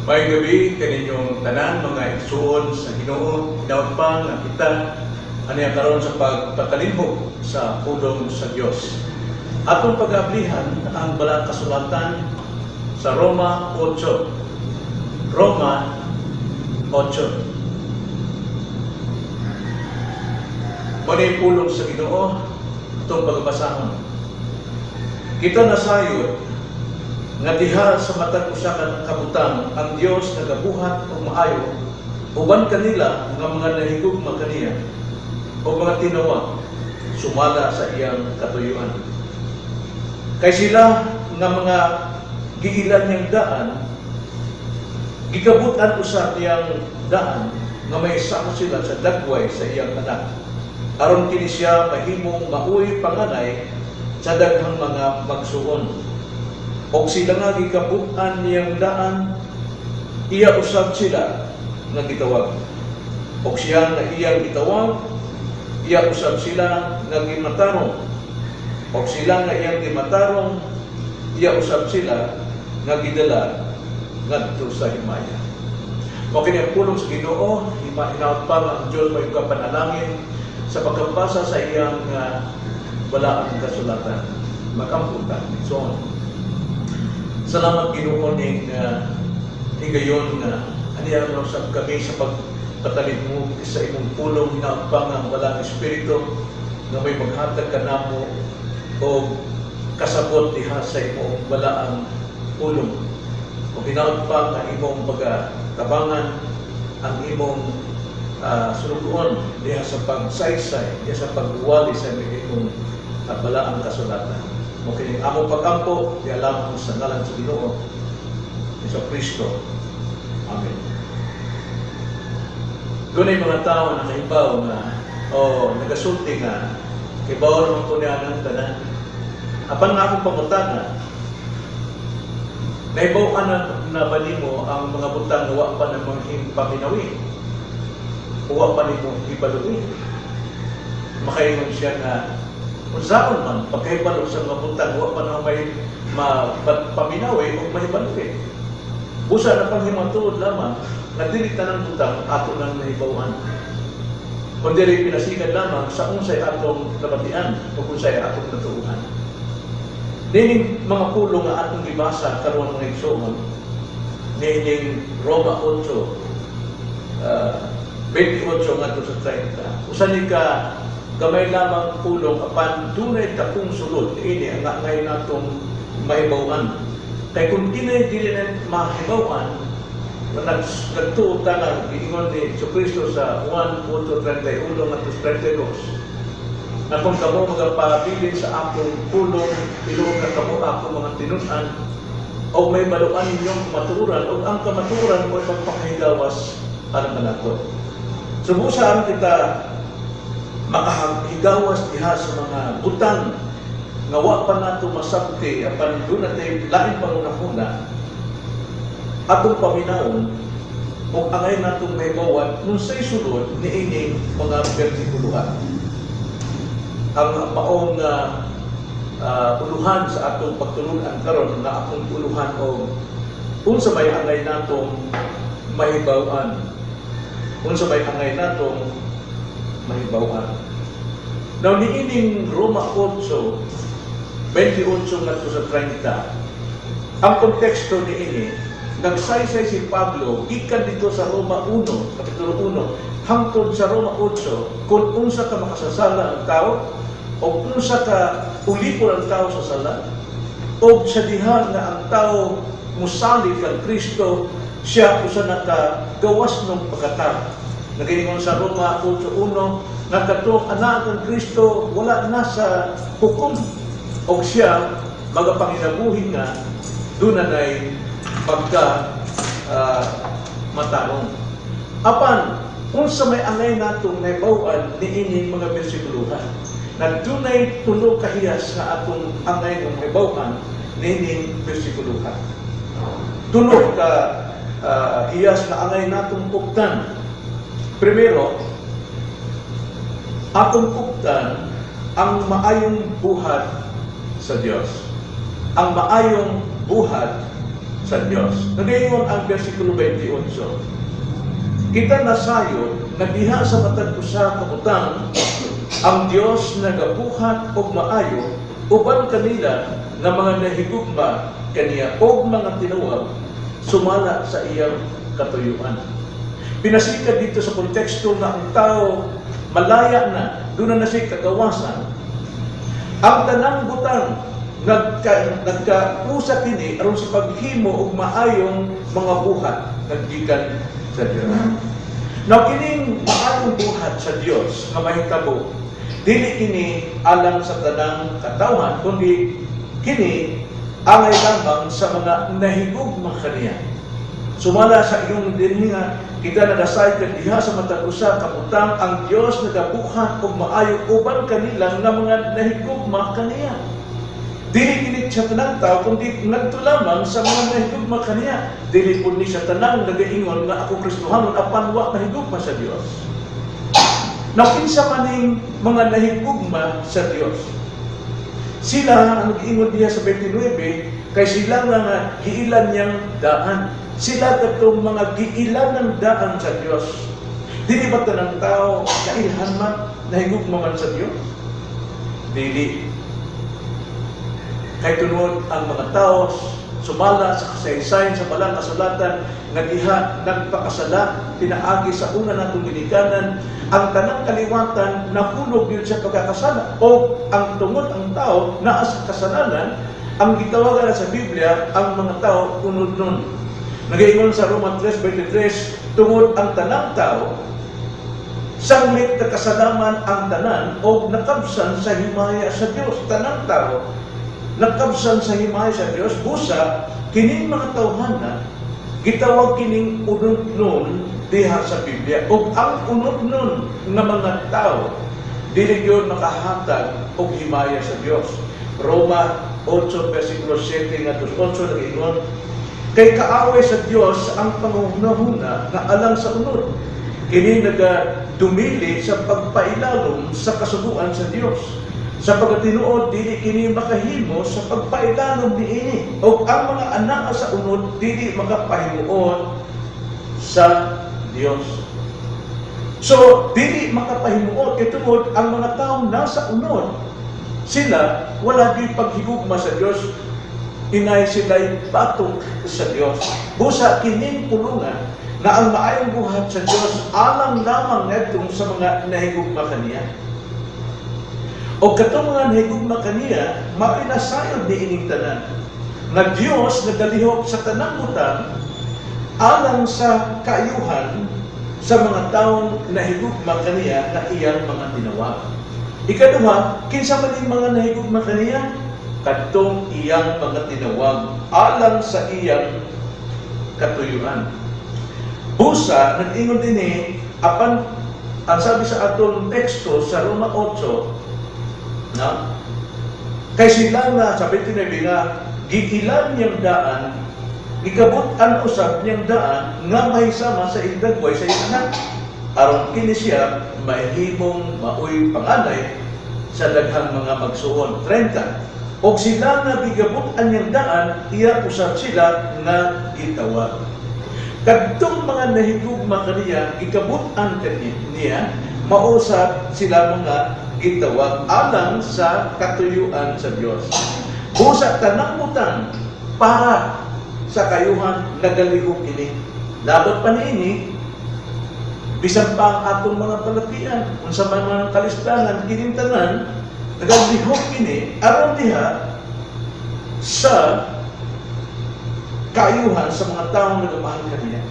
May gabi kaninyong tanan mga igsuon sa Ginoo, hinaut pa nga kita aniya karon sa pagpatalinhog sa pulong sa Dios. Atong pag-ablihan ang balang kasulatan sa Roma 8. Roma 8. Manay pulong sa Ginoo itong pagbasahon. Kita nasayod nga diha sa matag usa ka kabutang ang Dios nagabuhat og maayo uban kanila nga mga nahigugma kaniya o mga tinawag sumala sa iyang katuyuan. Kay sila nga mga giilan niyang daan gikabutan usab iyang daan nga may sako sila sa dagway sa iyang anak aron kini siya mahimong mauy panganay sa daghang mga magsuon. Og sila nga gikabutan niyang daan, iya usab sila nga gitawag. Og siya nga iyang gitawag, iya usab sila nga gimatarong. Og sila nga iyang gimatarong, iya usab sila nga gidala ngadto sa himaya. Mao kini ang pulong sa Ginoo, hinaut pa ang Dios may panalangin sa pagkabasa sa iyang balaang kasulatan. Makamputan. So, salamat Ginoo ning higayon nga aniya sa kami sa pagpatalim mo sa imong pulong hinaut pa ang walang espiritu nga may maghatag kanamo o kasabot diha sa imong walaang pulong. O hinaut pa nga imong pagtabangan ang imong sulugon diha sa pagsaysay, diha sa pagwali sa imong balaang kasulatan. Okay, among pagkampo, di alam sa ngalan sa Ginoo, sa Kristo. Amen. Doon ay mga tao na naibaw na, nagasulti nga, ibaw naman ko niya ng tanan. Apan nga akong pangutana, naibaw na ba nimo ang mga butang nawa pa ng mga paminawi? Uwa pa nimo ibaluwi? Makaingon siya na, kung saan man, pagkahibalo sa mga butang, huwag pa na may paminawi o mahibaluwi. Busa na panghimatuod lamang, nagdilit na ng butang, ato nang nahibawan. Kung dili pinasigan lamang, sa unsay atong nabatian, o kung sa'y atong natuuhan. Nining mga pulong nga atong ibasa, karoon ng igsoon, nining Roma 8, 28 nga sa 30. Usanin ka, gamay lamang pulong apan dunay takong sulod ini ang ngay natong mahibawan. Kay kung dili na mahibawan, nagtuo tanan giingon ni Kristo sa 1:31 at 32. Na kung kamo magapabilin sa akong pulong, iluog na kamo akong mga tinun-an, o may baluan ninyong maturan, o ang kamaturan o pagpakahigawas para manato. Subusaan kita makahigawas diha sa mga butang nga wa pa nato masabti apan doon natin lain pangunahuna atong paminawon o angay natong mahibawan nung say sulod niining mga bersikulohan. Ang maong uluhan sa atong pagtulunan karon na atong uluhan o unsa may angay natong mahibawan, unsa may angay natong mahibawan. Now, niining Roma 8, 28 ngadto sa 30, ang konteksto niini, nagsaysay si Pablo, gikan dito sa Roma 1, kapitulo 1, hangtod sa Roma 8, kung unsa ka makasasala ang tao, o unsa ka ulipon ang tao sa sala, o sa diha nga ang tao musali kang Kristo, siya usa na ka gawas ng pagkatao. Nagaingon sa Roma 8:1, nga katong anak ng Kristo wala na sa hukom. O siya, magapanginabuhi nga, doon na na'y matarong. Apan, kung sa may angay natong naibawan niining mga bersikuluhan, na doon na'y tulo kahiyas na atong angay ng naibawan niining bersikuluhan. Tulo ka hiyas na angay natong pugtan. Primero, atong pugtan ang maayong buhat sa Dios. Ang maayong buhat sa Diyos. Nagayon ang versikulo 28. Kita nasayo, nagdiha sa matag usa ka butang, ang Diyos nagabuhat og maayo, uban kanila na mga nahigugma kaniya og mga tinawag, sumala sa iyang katuyuan. Pinasikat dito sa konteksto na ang tao malaya na, doon na siya kagawasan. Ang tanang butang nagkausa kini aron sa paghimo og maayong mga buhat naggikan sa Dios. Now kining maayong buhat sa Dios nga mahitabo, dili kini alang sa tanang katawhan, kundi kini angay lamang sa mga nahigugma kaniya. Sumala sa iyong dinhinga, kita nagasay kag diha sa matag usa ka butang, ang Dios nagabuhat og maayo uban kanila nga mga nahigugma kaniya. Dili kini sa tanang tao, kundi ngadto lamang sa mga nahigugma kaniya. Dili po ni sa tanang nagaingon nga ako Kristohanon apan wa nahigugma sa Dios. Nakinsa maning mga nahigugma sa Dios. Sila ang nag-ingon diha sa 29, kay sila nga giilan niyang daan. Sila katong mga giilan ng daan sa Dios. Dili ba tanang tao kailhan man nahigugma man sa Dios? Dili. Kay tunod ang mga tao sumala sa kasaysayan sa balang kasulatan nga diha nagpakasala pinaagi sa una natong ginikanan, ang tanang kaliwatan nahulog gyud sa pagkakasala o ang tungod ang tao naa sa kasalanan, ang gitawagan sa Biblia ang mga tao unod nun. Nagaingon sa Roma 3:23, tungod ang tanang tao sanglit na kasalaman ang tanan o nakabsan sa himaya sa Dios. Tanang tao nakabsan sa himaya sa Dios, busa kining mga tawhana gitawag kining unod nun diha sa Biblia. Og ang unod nun nga mga tao dili gyud makahatag og himaya sa Dios. Roma 8:7 ngadto 8 nag-ingon, kay kaaway sa Dios ang pangunahuna nga alang sa unod. Kini nagadumili sa pagpailalom sa kasuguan sa Dios. Sa pagkatinuod, dili kini makahimo sa pagpailalom niini. O ang mga anak sa unod, dili makapahimuon sa Dios. So, dili makapahimuon, kitungod ang mga taong nasa unod, sila, wala di paghigugma sa Dios, inay sila'y batok sa Dios. Busa kining pulungan na ang maayong buhat sa Dios alang lamang netong sa mga nahigugma kaniya. O katong mga nahigugma kaniya, mapinasayod ni ining tanan. Na Dios nagalihok sa tanang butang alang sa kaayuhan sa mga taong nahigugma kaniya na iyang mga tinawag. Ikaduha, kinsa man yung mga nahigugma kaniya? Kadtong iyang mga tinawag alang sa iyang katuyuan. Busa, nag-ingon din apan, ang sabi sa atong teksto sa Roma 8, na kay sila nga sabi tinabi nga giilan niyang daan, gikabut-an usab niyang daan nga mahisama sa igdagway sa iyang anak, aron kini siya mahimong maoy panganay sa daghang mga magsuon. 30. Og sila nga gigabut-an niyang daan, iya usab sila nga gitawag. Kadtong mga nahigugma kaniya, gikabut-an kaniya, mausap sila mga gitawag alang sa katuyuan sa Dios. Busa tanang butang para sa kayuhan nagalihok ini. Labot pa niini, bisan pa ang atong mga palakian, unsa man mga kalistanan, kining tanan, nagalihok ini aron diha sa kayuhan sa mga taong nagamahal kaniya.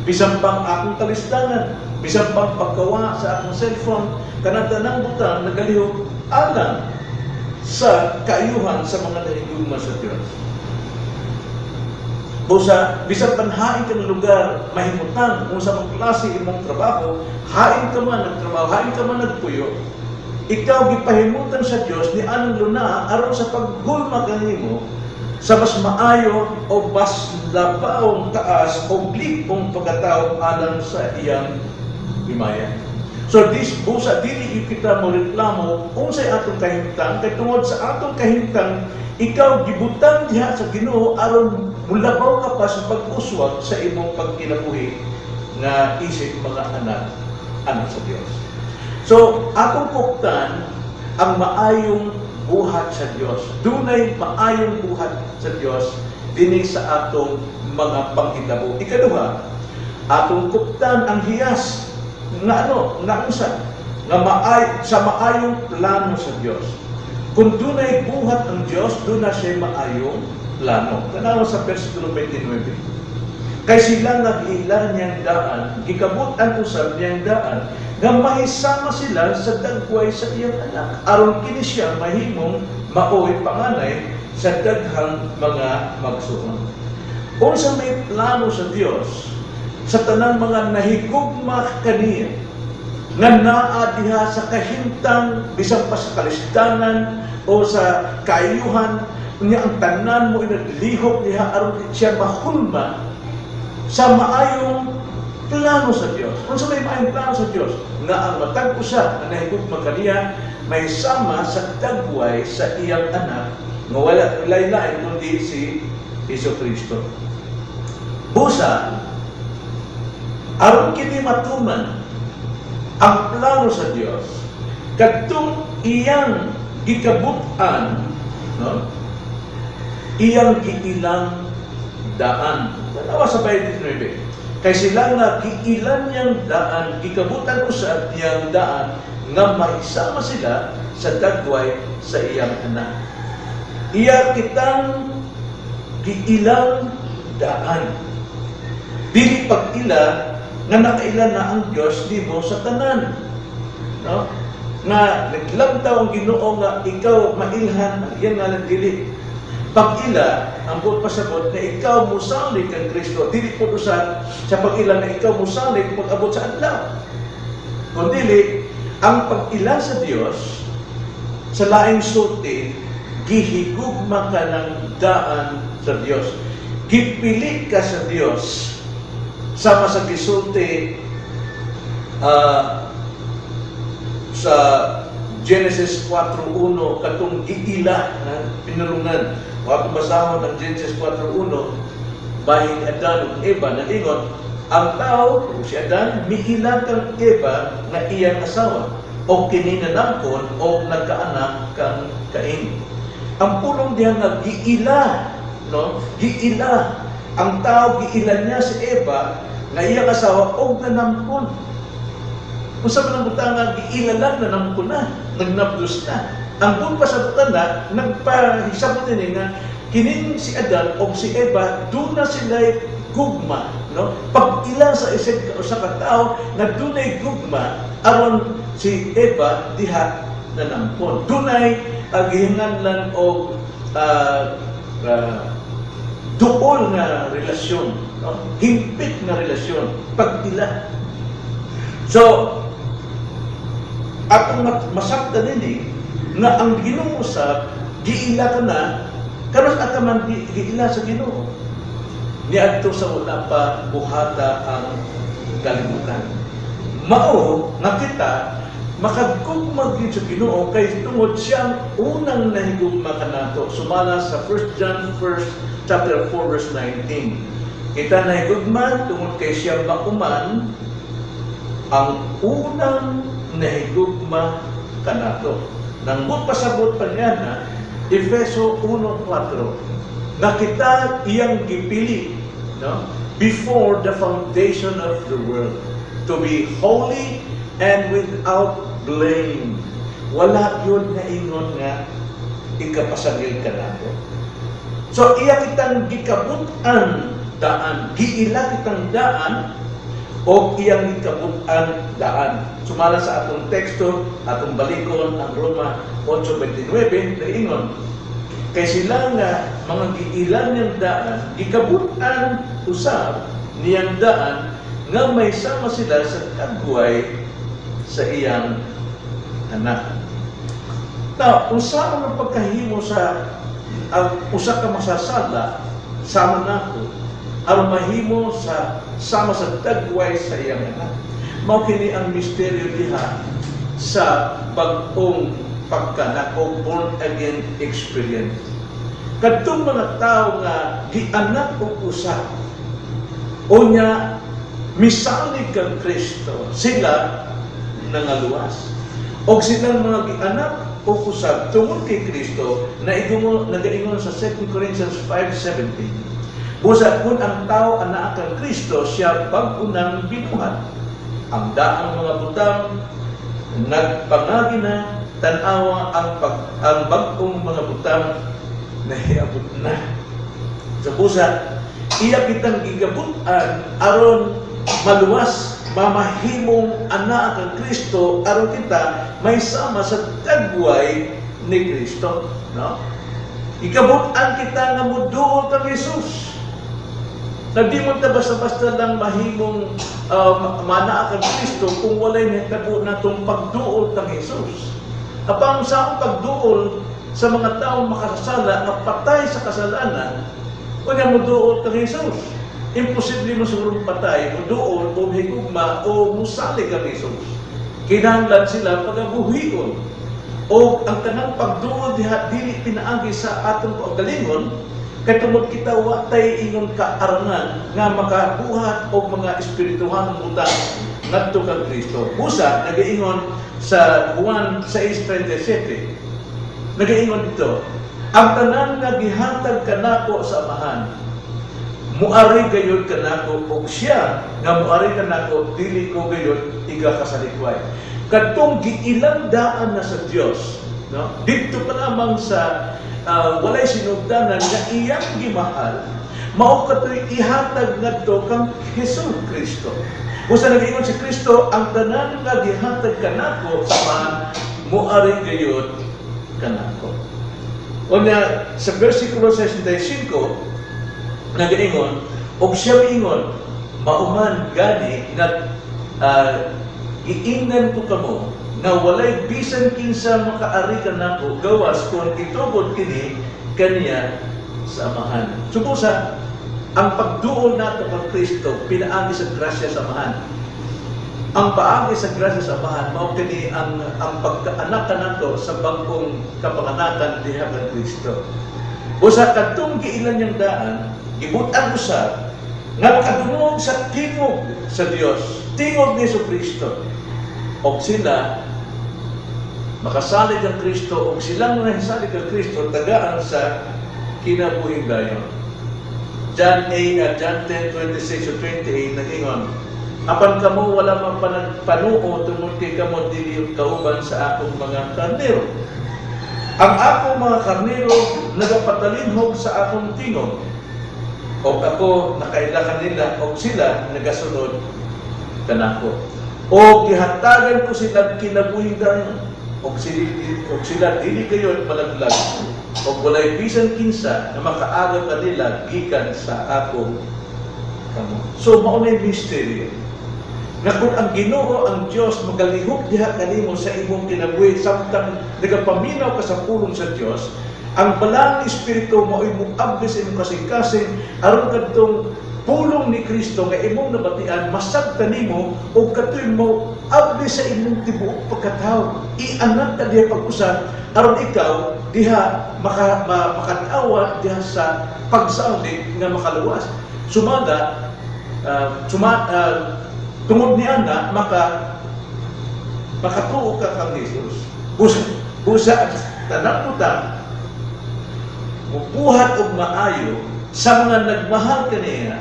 Bisan pang akong kalistanan, bisan pang paggawa sa akong cellphone, kanang tanang butang nagalihok alang sa kaayuhan sa mga nahigugma sa Diyos. Busa, bisan pang hain ka ng lugar, mahimutan, kung sa mga klase imong trabaho, hain ka man nagtrabaho, hain ka man nagpuyo, ikaw gipahimutan sa Diyos ni anong luna aron sa paghulma kanimo sa mas maayo o mas labaong taas o blipong pagkatao alang sa iyang himaya. So this busa dili kita mo reklamo unsay atong kahimtang kay tungod sa atong kahimtang ikaw gibutang diha sa Ginoo aron mulabaw ka pa sa pag-uswag sa imong pagkinabuhi nga isip mga anak sa Dios. So atong puktan ang maayong buhat sa Dios. Dunay maayong buhat sa Dios dinhi sa atong mga panghitabo. Ikaduha, atong puktan ang hiyas nga unsa nga sa maayong plano sa Dios. Kung dunay buhat ang Dios, doon na siya maayong plano. Tanawa sa versikulo 29. Kay sila nag-ilan niyang daan, gikabutan usab niyang daan, nga mahisama sila sa dagway sa iyang anak. Aron kini siya mahimong maoy panganay sa daghang mga magsuon. Unsa may plano sa Dios sa tanang mga nahigugma kaniya nga naa diha sa kahimtang bisan pa sa kalisdanan o sa kaayuhan unya ang tanan mo inaglihok diha aron siya mahulma sa maayong plano sa Dios. Unsa may maayong plano sa Dios nga ang matag usa nga nahigugma kaniya may sama sa dagway sa iyang anak nga wala lain kundi si Jesucristo. Busa aron kini matuman ang plano sa Dios kadtong iyang gikabutan, no? Iyang giilang daan. Tanawa sa 29. Kay sila nga giilan niyang daan, gikabutan usab niyang daan nga maisama sila sa dagway sa iyang anak. Iya kitang giilang daan. Dili pag-ila nga nakailan na ang Diyos nimo sa tanan. No? Nga naglamtaw ang Ginoo nga ikaw mailhan, yan nga lang dili. Pag-ila, ang buot pasabot na ikaw musalig kang Kristo, dili po sa pag-ila na ikaw musalig mag-abot sa adlaw. Kung dili, ang pag-ila sa Diyos, sa laing sulti, gihigugma ka ng daan sa Diyos. Gipili ka sa Diyos. Sama sa gisulti sa Genesis 4:1 katong giila na pinulungan. Wa basahon ang Genesis 4:1 bahin Adan ug Eva naingon ang tao si Adan miila kang Eva nga iyang asawa o kini nanangkon o nagkaanak kang Cain. Ang pulong diha nga giila, no? Giila ang tao giilan niya si Eva nga iyang asawa og nanampon. Usa man ang butanga giila lang nanampon na, nagnapdos na. Ang buong pasabutan na nagpahisab din nga kining si Adan og si Eva doon na sila gugma, no? Pag ila sa isig usa ka tawo nga dunay gugma aron si Eva diha nanampon. Dunay gihinganlan og duol nga relasyon, no? Himpit nga relasyon, pag-ila. So, atong masakta din nga ang Ginoo usab giila ka na karon ata man giila sa Ginoo. Niadto sa wala pa buhata ang kalibutan. Mao nga kita makagugma gyud sa Ginoo kay tungod siyang unang nahigugma kanato. Sumala sa 1 John 1 chapter 4 verse 19. Kita nahigugma tungod kay siya mauman ang unang nahigugma kanato. Nang pasabot pa niya na Efeso 1:4 na kita iyang gipili, no? Before the foundation of the world to be holy and without blame. Wala yun na ingon nga ikapasagil ka nato. So iya kitang gikabutan daan, giila kitang daan o iyang gikabutan daan. Sumala sa atong teksto, atong balikon ang Roma 8:29 na ingon kay sila nga mga giilan niyang daan, gikabutan usab niyang daan nga may sama sila sa kagway sa iyang anak. Now, usa ang pagkahimo sa usa ka masasala sama nako aron mahimo sa sama sa dagway sa iyang anak. mao kini ang misteryo diha sa bagong pagkanak o born again experience. Kadtong mga tao nga gianak og usa unya misalig kang Kristo, sila nangaluwas. Og silang mga gianak o usab tungod kay Kristo na nagaingon sa 2 Corinthians 5:17. Busa kun ang tao anak kang Kristo, siya bag-unang binuhat. Ang daang mga butang nagpangagi na, tan-awa ang bag-ong mga butang nahiabot na. Sa busa, iya kitang gigabutan aron maluwas, mamahimong anak ang Kristo, aron kita may sama sa dagway ni Kristo. No? Ikabutan kita nga muduol kang Jesus. Nagdi mo ta basta-basta lang mahimong mana kang Kristo kung walay nahitabo na itong pagduol kang Jesus. Apang sa pagduol sa mga taong makasasala na patay sa kasalanan, kanya mo duol kang Jesus. Imposible mo sigurong patay, mo duol, o higugma, o musalig kang Jesus. Kinahanglan sila pagabuhion. O ang tanang pagduol diha dili pinaagi sa atong pagalingon, kay tungod kita watay ingon kaarangan nga makabuhat og mga espirituhanong utang ngadto kang Kristo. Busa nagaingon sa Juan 6:37. Nagaingon dito, ang tanan nga gihatag kanako sa Amahan, muari gayud kanako og siya nga muari kanako dili ko gayud igakasalikway. Kadtong giilang daan na sa Dios, no? Dito pa lamang sa walay sinugdanan nga iyang gimahal, mao katoy ihatag ngadto kang Hesus Kristo. Busa nag-ingon si Kristo, ang tanan nga gihatag kanako sa Amahan, muari gayud kanako. Unya sa bersikulo 65 nag-ingon, og siya miingon, mauman gani nga iingnan ko kamo na walay bisan kinsa makaari kanako gawas kung itugod kini kaniya sa Amahan. Subusa, ang pagduol nato kang Kristo pinaagi sa grasya sa Amahan. Ang paagi sa grasya sa Amahan mao kini ang pagkaanak nato sa bagong kapanganakan diha kang Kristo. Busa kadtong giilan yang daan, gibutan usab nga makadungog sa tingog sa Dios, tingog ni Kristo. Og sila makasalig ang Kristo, og silang nahisalig ang Kristo tagaan sa kinabuhing dayon. John 10:26-28 nag-ingon, apan kamo wala man panuo tungod kay kamo dili kauban sa akong mga karnero. Ang akong mga karnero nagapatalinhog sa akong tingog, o ako nakaila kanila, o sila nagasunod kanako. O gihatagan ko sila kinabuhing dayon, o sila dili kayo malaglag, o walay bisan kinsa na makaagaw kanila gikan sa akong kamo. So mao na misteryo nga kung ang Ginoo, ang Dios magalihok diha kanimo sa imong kinabuhi samtang nagapaminaw ka sa pulong sa Dios, ang balang espiritu mo ay muabli sa imong kasing-kasing aron kadtong pulong ni Kristo nga imong nabatian masabtan nimo og katoy mo abli sa imong tibuok pagkatao. Ianak ka diha pag-usab aron ikaw diha makatawat diha sa pagsalig nga makaluwas. Sumada tungod ni ana makatuo ka kang Jesus. Busa tanang utang mubuhat og maayo sa mga nagmahal kaniya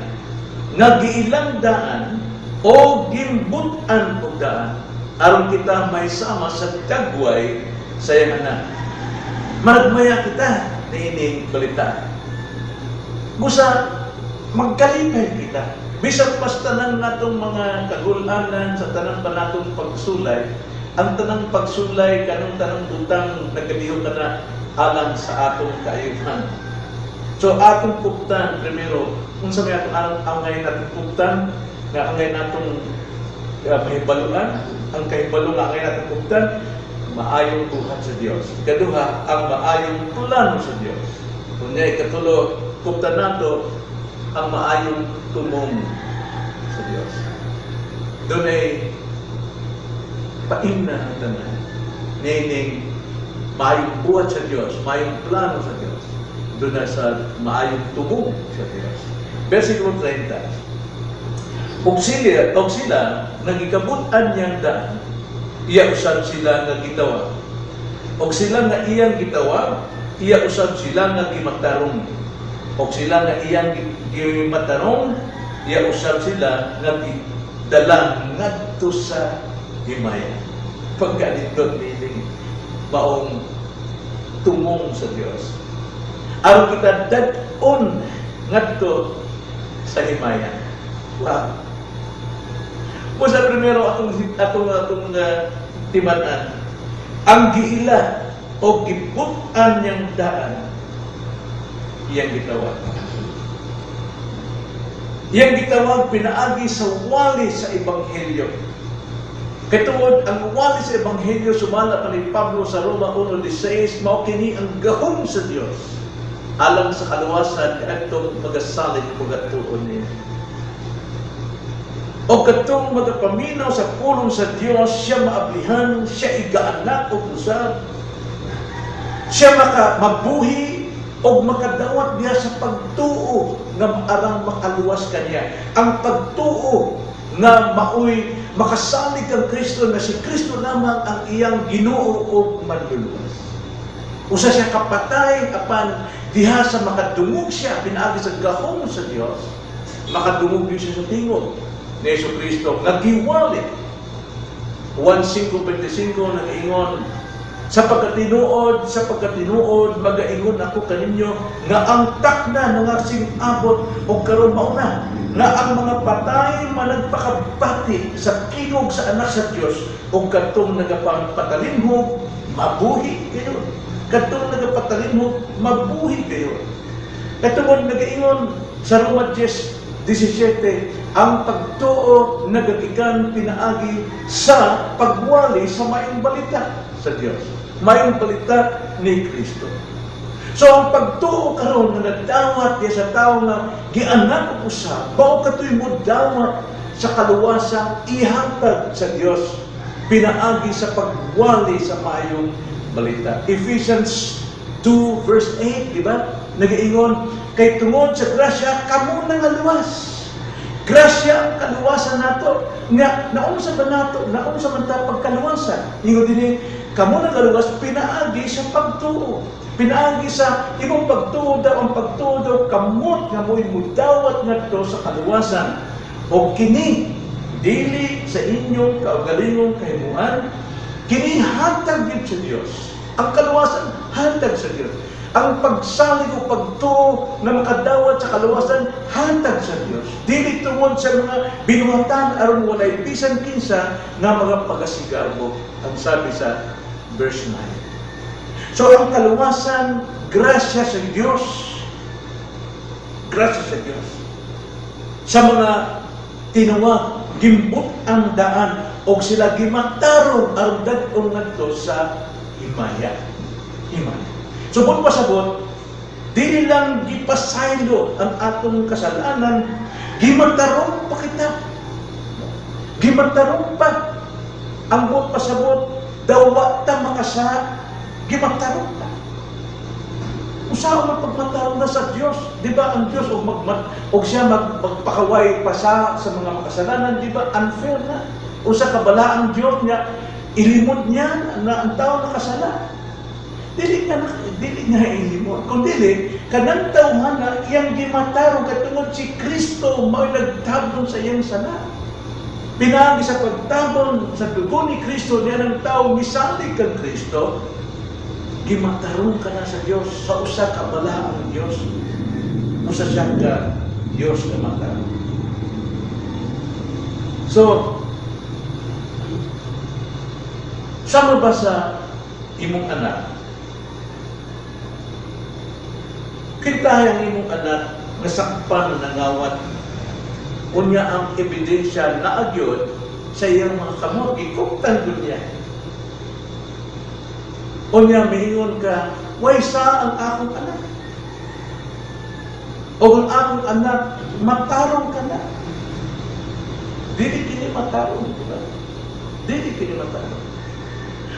nga giilang daan o gimbutan og daan aron kita may sama sa dagway sa iyang anak. Managmaya kita niining balita. Busa magkalipay kita. Bisan pas tanan natong mga kagulanan sa tanan pa natong pagsulay, ang tanang pagsulay kanang tanang utang nagkaliho ka na alang sa atong kaayuhan. So atong kuptan primero, unsa may atong angay natin kuptan, nga angay natong mahibaluan, ang kahibalo nga angay natin kuptan, maayong buhat sa Dios. Ikaduha, ang maayong tulano sa Dios. Kunya ikatulo, kuptan nato ang maayong tumong sa Dios. Doon ay paimna ang tanan. Nining maayong buhat sa Dios, maayong plano sa Dios. Doon na sa maayong tubong sa Dios. Versikulo 30. Og sila nagikabutan niyang daan, iya usab sila nga gitawag. Og sila nga iyang gitawag, iya usab sila nga gimatarong. Og sila nga iyang gimatarong, iya usab sila nga dalang ngadto sa himaya. Pagkanindot nining maong tumong sa Dios. Aron kita dag-on ngadto sa himaya. Wow. Kung sa primero atong timan-an, ang giila o gibutan niyang daan, iyang gitawag. Iyang gitawag pinaagi sa wali sa Ebanghelyo. Katungod ang wali sa Ebanghelyo, sumala pa ni Pablo sa Roma 1:16, mao kini ang gahom sa Dios alang sa kaluwasan kadtong magasalig pagatuon niya. O katong magapaminaw sa pulong sa Dios, siya maablihan, siya igaanak o usab, siya mabuhi o makadawat niya sa pagtuo nga arang makaluwas kaniya. Ang pagtuo nga maoy makasalig kang Kristo, na si Kristo lamang ang iyang Ginoo o manluluwas. Usa siya kapatay apan diha sa makadungog siya pinaagi sa gahom sa Dios, makadungog siya sa tingog ni Jesucristo nga giwali. 1:5-25 nag-ingon, sa pagkatinuod magaingon ako kaninyo nga ang takna nangarsing abot o karon mauna nga ang mga patay managpakabati sa tingog sa anak sa Dios o katong nagapatalinhog mabuhi kayo. Katong nagapatalinhog mabuhi kayo. Katong nagaingon sa Roma 10:17, ang pagtuo nagagikan pinaagi sa pagwali sa mayong balita sa Dios, mayong balita ni Kristo. So ang pagtuo karon nga nagdawat diya sa tawo nga gianak og usa, bao katoy mo dawat sa kaluwasan ihatag sa Dios pinaagi sa pagwali sa mayong balita. Ephesians 2:8, di ba? Nagaingon, kay tungod sa grasya kamo nangaluwas. Grasya ang kaluwasan nato. Nga naunsa ba nato? Naunsa man ta pagkaluwasan? Ingon dinhi, kamo nangaluwas pinaagi sa pagtuo. Pinaagi sa imong pagtuo daw, ang pagtuo daw kamot nga mo'y mudawat ngadto sa kaluwasan. O kini dili sa inyong kaugalingong kahimuan, kini hatag gyud sa Dios. Ang kaluwasan hatag sa Dios. Ang pagsalig o pagtuo na makadawat sa kaluwasan, hatag sa Dios. Dili tungod sa mga binuhatan aron walay bisan kinsa nga mga pagasigarbo, ang sabi sa verse 9. So ang kaluwasan, grasya sa Dios. Grasya sa Dios. Sa mga tinuwag, gimbut ang daan o sila gimatarong aron dag-on ngadto sa himaya. Himaya. Subot pasabot, dili lang gipasaylo ang atong kasalanan, gimatarong pa kita. Gimatarong pa. Ang buot pasabot, dawa ta makasa, gimatarong pa. Usaw man pagmatarong na sa Dios, di ba ang Dios og siya magpakaway pa sa mga makasalanan, di ba unfair na. Usa ka bala ang Dios niya, ilimot niya na ang tao nakasala. Dili nga ilimot. Kung dili, kanang tawhan na iyang gimatarong katungod si Kristo mao nagtabon sa iyang sala. Pinaagi sa pagtabon sa dugo ni Kristo niya ng tao misalig kang Kristo, gimatarong ka na sa Dios, sa usa ka bala ang Dios. Usa siya ka Dios na matarong. So, sama ba sa imong anak? Kita ang imong anak nasakpan na ngawat. Unya ang ebidensya na agyod sa iyang mga kamot, gikuptan doon niya. Unya miingon ka, way sa ang akong anak? O ang akong anak, matarong ka na. Dili kini matarong, diba? dili kini matarong.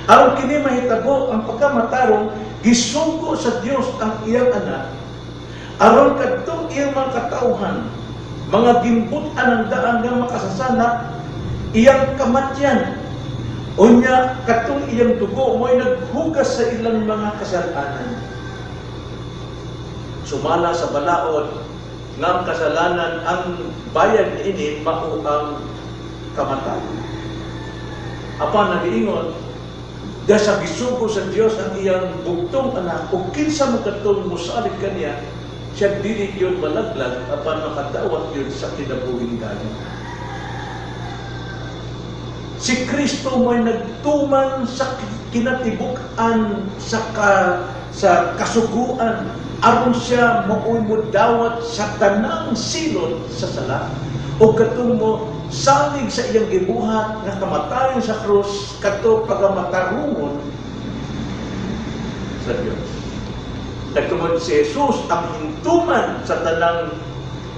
Aron kini mahitabo ang pagkamatarong, gisugo sa Dios ang iyang anak, aron kadtong iyang mga katauhan, mga gimbutan ng daan nga makasasana, iyang kamatyan, unya kadtong iyang dugo mo'y naghugas sa ilang mga kasalanan. Sumala sa balaod nga ang kasalanan, ang bayad ini mao ang kamatayon. Apan nagiingon, dahil sa gisugo sa Dios ang iyang bugtong anak, o kinsa mo katong musalig kaniya, siya dili yun malaglag, apan makadawat yun sa kinabuhing gayon. Si Kristo mo'y nagtuman sa kinatibuk-an sa kasuguan, aron siya maoy mo dawat sa tanang silot sa sala. O katong mo salig sa iyang gibuhat nga kamatayon sa krus, kato pagamatarungon sa Dios. Nagtumod si Jesus ang hintuman sa tanang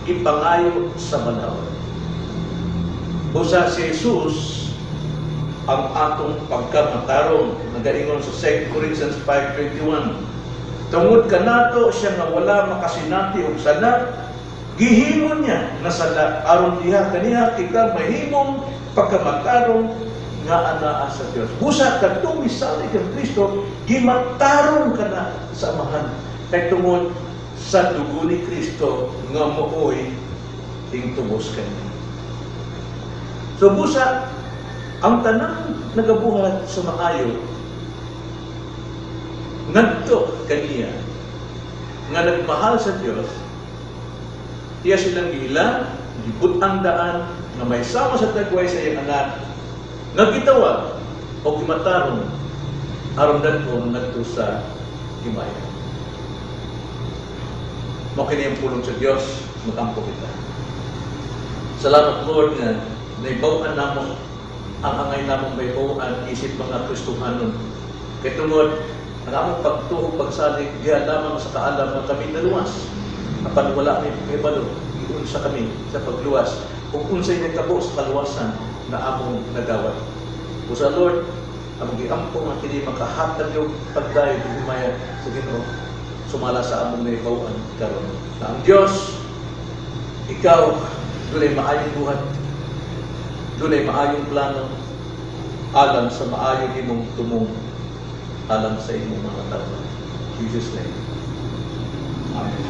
ipangayo sa balaod. Busa si Jesus ang atong pagkamatarong. Nagaingon sa 2 Corinthians 5:21. Tungod kanato siya nga wala makasinati og sana, gihimo niya na sala aron diha kaniya ikaw mahimong pagkamatarong nga anaa sa Dios. Busa kadtong misalig kang Kristo, gimatarong ka na sa Amahan. Kay tungod sa dugo ni Kristo nga mooy tingtubos kaniya. So busa ang tanang nagabuhat sa maayo, ngadto kaniya nga nagmahal sa Dios, tiya silang giilang, gibutang daan, nga may sama sa tagway sa iyang anak, nga gitawag o gimatarong, aron dadton ngadto sa himaya. Mao kini ang pulong sa Dios, magampo kita. Salamat Lord nga naibaw-an namo ang angay namong baybawan isip mga Kristohanon. Kay tungod ang among pagtuo pagsalig diha lamang sa kaalam nga kami naluwas. Apan wala ni hibalo giunsa kami sa pagluwas ug unsay nagtabo sa kaluwasan na among nagawat. Usa Lord, ang giampo nga kini makahatag yung pagdayon ug himaya sa Ginoo sumala sa among naibawan karon. Na ang Dios, ikaw dunay maayong buhat, dunay maayong plano, alam sa maayong imong tumong, alam sa imong mga tao. In Jesus' name. Amen.